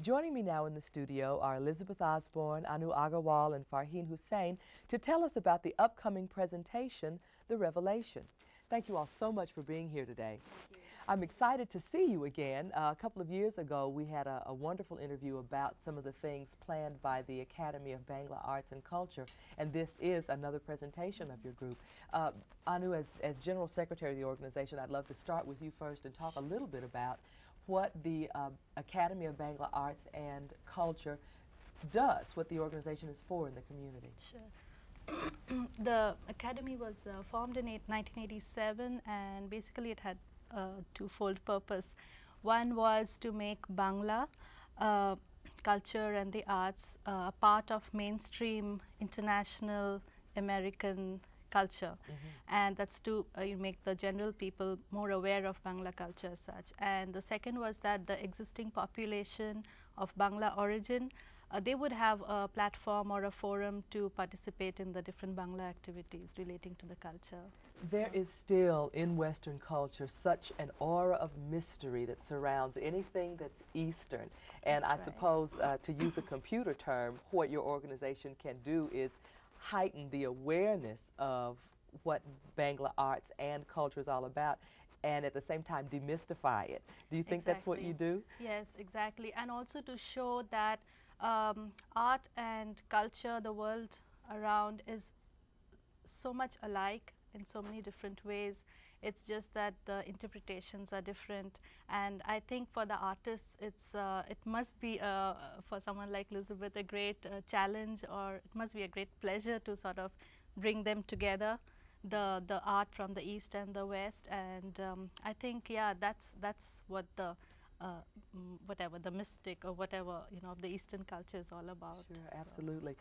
Joining me now in the studio are Elizabeth Osborne, Anu Agarwal, and Farheen Hussain to tell us about the upcoming presentation, The Revelation. Thank you all so much for being here today. I'm excited to see you again. A couple of years ago, we had a wonderful interview about some of the things planned by the Academy of Bangla Arts and Culture, and this is another presentation of your group. Anu, as General Secretary of the organization, I'd love to start with you first and talk a little bit about what the Academy of Bangla Arts and Culture does, what the organization is for in the community. Sure. The Academy was formed in 1987, and basically it had twofold purpose. One was to make Bangla culture and the arts a part of mainstream international American culture, and that's to make the general people more aware of Bangla culture as such. And the second was that the existing population of Bangla origin, they would have a platform or a forum to participate in the different Bangla activities relating to the culture. There is still in Western culture such an aura of mystery that surrounds anything that's Eastern. And I suppose, to use a computer term, what your organization can do is heighten the awareness of what Bangla arts and culture is all about, and at the same time demystify it. Do you think that's what you do? Yes, exactly. And also to show that art and culture, the world around, is so much alike in so many different ways. It's just that the interpretations are different, and I think for the artists it must be for someone like Elizabeth a great challenge, or it must be a great pleasure to sort of bring them together, the art from the East and the West. And I think, yeah, that's what the whatever the mystic or whatever of the Eastern culture is all about. Sure, absolutely.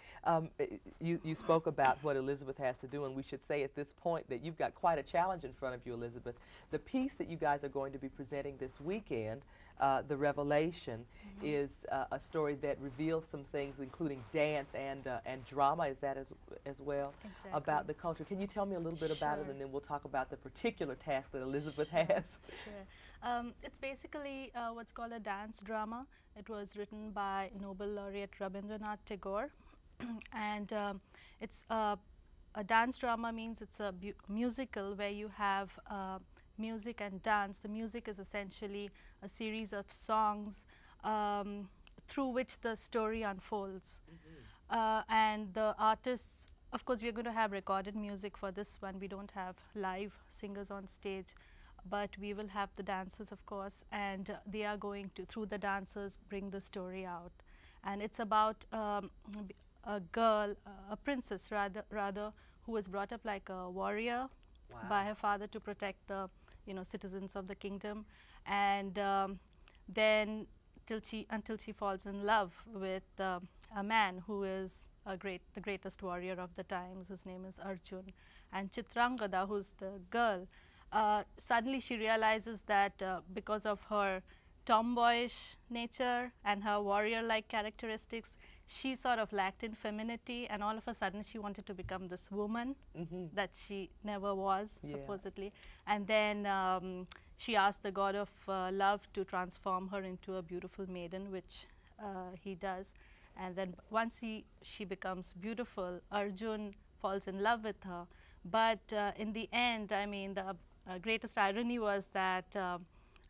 You spoke about what Elizabeth has to do, and we should say at this point that you've got quite a challenge in front of you, Elizabeth. The piece that you guys are going to be presenting this weekend, The Revelation, is a story that reveals some things, including dance and drama. Is that as well? Exactly. About the culture? Can you tell me a little bit about it, and then we'll talk about the particular task that Elizabeth has? Sure. It's basically what's called a dance drama. It was written by Nobel laureate Rabindranath Tagore, and it's a dance drama means it's a musical where you have music and dance. The music is essentially a series of songs through which the story unfolds. And the artists, of course, we're going to have recorded music for this one. We don't have live singers on stage, but we will have the dancers, of course, and they are going to, through the dancers, bring the story out. And it's about a girl, a princess rather, who was brought up like a warrior by her father to protect the citizens of the kingdom, and then until she falls in love with a man who is the greatest warrior of the times. His name is Arjun. And Chitrangada, who's the girl, suddenly she realizes that because of her tomboyish nature and her warrior-like characteristics, she sort of lacked in femininity, and all of a sudden she wanted to become this woman that she never was, supposedly. And then she asked the god of love to transform her into a beautiful maiden, which he does. And then once she becomes beautiful, Arjun falls in love with her. But in the end, I mean, the greatest irony was that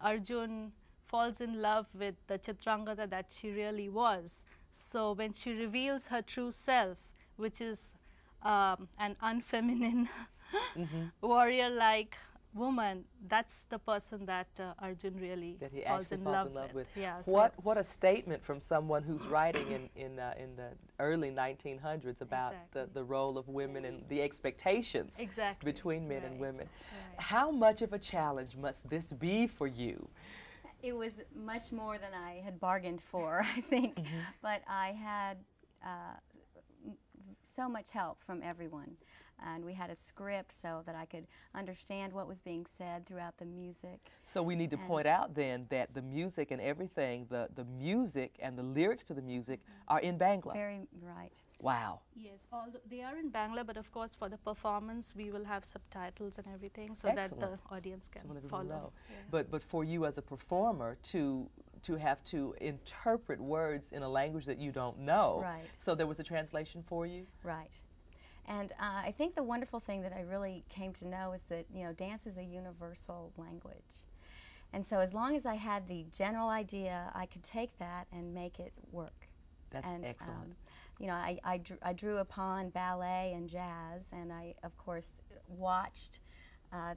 Arjun falls in love with the Chitrangada that she really was. So when she reveals her true self, which is an unfeminine warrior-like woman, that's the person that Arjun really falls in love with. Yeah, what a statement from someone who's writing in the early 1900s about the role of women and the expectations between men and women. How much of a challenge must this be for you? It was much more than I had bargained for, I think, but I had so much help from everyone. And we had a script so that I could understand what was being said throughout the music. So we need to point out then that the music and everything, the music and the lyrics to the music are in Bangla. Very right. Wow. Yes, although they are in Bangla, but of course for the performance we will have subtitles and everything so that the audience can follow. But for you as a performer to to have to interpret words in a language that you don't know. Right. So there was a translation for you? Right. And I think the wonderful thing that I really came to know is that, you know, dance is a universal language. And so as long as I had the general idea, I could take that and make it work. That's excellent. You know, I drew upon ballet and jazz, and I, of course, watched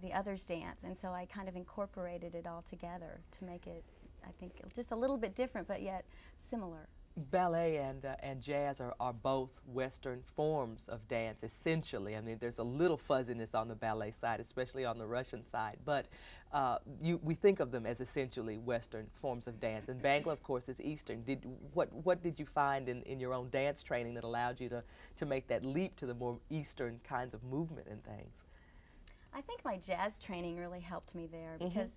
the others dance, and so I kind of incorporated it all together to make it, I think, just a little bit different, but yet similar. Ballet and jazz are both Western forms of dance, essentially. I mean, there's a little fuzziness on the ballet side, especially on the Russian side, but we think of them as essentially Western forms of dance. And Bangla, of course, is Eastern. What did you find in your own dance training that allowed you to make that leap to the more Eastern kinds of movement and things? I think my jazz training really helped me there, because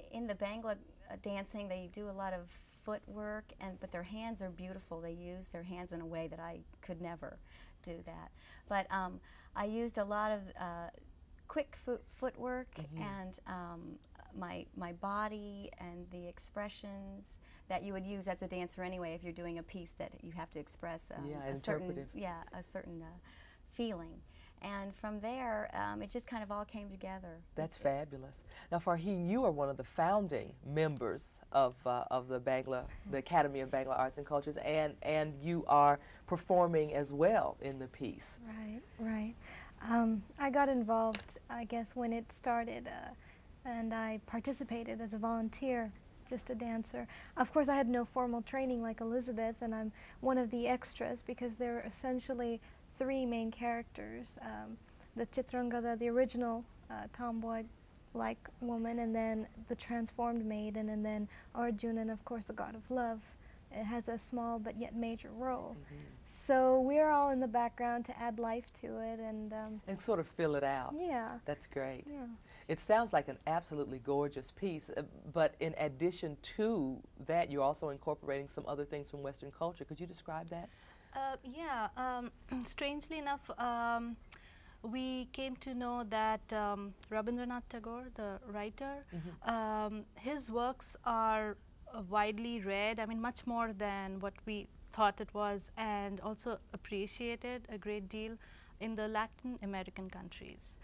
in the Bangla dancing, they do a lot of footwork, but their hands are beautiful. They use their hands in a way that I could never do that. But I used a lot of quick footwork and my body and the expressions that you would use as a dancer anyway if you're doing a piece that you have to express a certain feeling. And from there, it just kind of all came together. That's fabulous. Now, Farheen, you are one of the founding members of the Academy of Bangla Arts and Cultures, and you are performing as well in the piece. Right, right. I got involved, I guess, when it started, and I participated as a volunteer, just a dancer. Of course, I had no formal training like Elizabeth, and I'm one of the extras because they're essentially three main characters, the Chitrangada, the original tomboy-like woman, and then the transformed maiden, and then Arjuna, and of course the god of love. It has a small but yet major role. So we're all in the background to add life to it and sort of fill it out. Yeah. That's great. Yeah. It sounds like an absolutely gorgeous piece, but in addition to that, you're also incorporating some other things from Western culture. Could you describe that? Strangely enough, we came to know that Rabindranath Tagore, the writer, his works are widely read, I mean much more than what we thought it was, and also appreciated a great deal in the Latin American countries.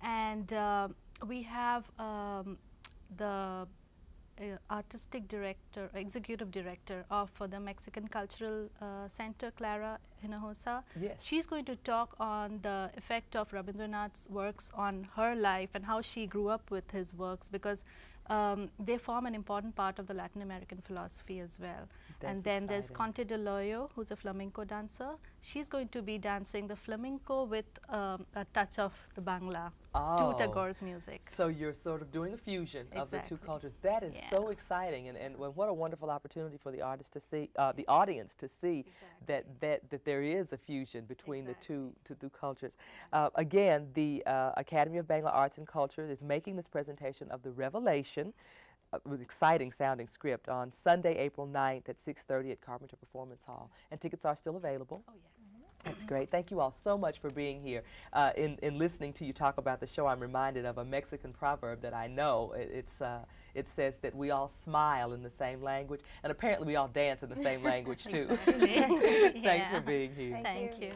And we have the artistic director, executive director of the Mexican Cultural Center, Clara Hinojosa. Yes. She's going to talk on the effect of Rabindranath's works on her life and how she grew up with his works, because they form an important part of the Latin American philosophy as well. That's and then there's exciting. Conte de Loyo, who's a flamenco dancer. She's going to be dancing the flamenco with a touch of the Bangla to Tagore's music. So you're sort of doing a fusion of the two cultures. That is so exciting, and what a wonderful opportunity for the artist to see, the audience to see that there is a fusion between the two cultures. Again, the Academy of Bangla Arts and Culture is making this presentation of The Revelation, with exciting sounding script, on Sunday, April 9th at 6:30 at Carpenter Performance Hall, and tickets are still available. Oh yes. That's great. Thank you all so much for being here. In listening to you talk about the show, I'm reminded of a Mexican proverb that I know. It says that we all smile in the same language, and apparently we all dance in the same language too. Exactly. Thanks for being here. Thank you.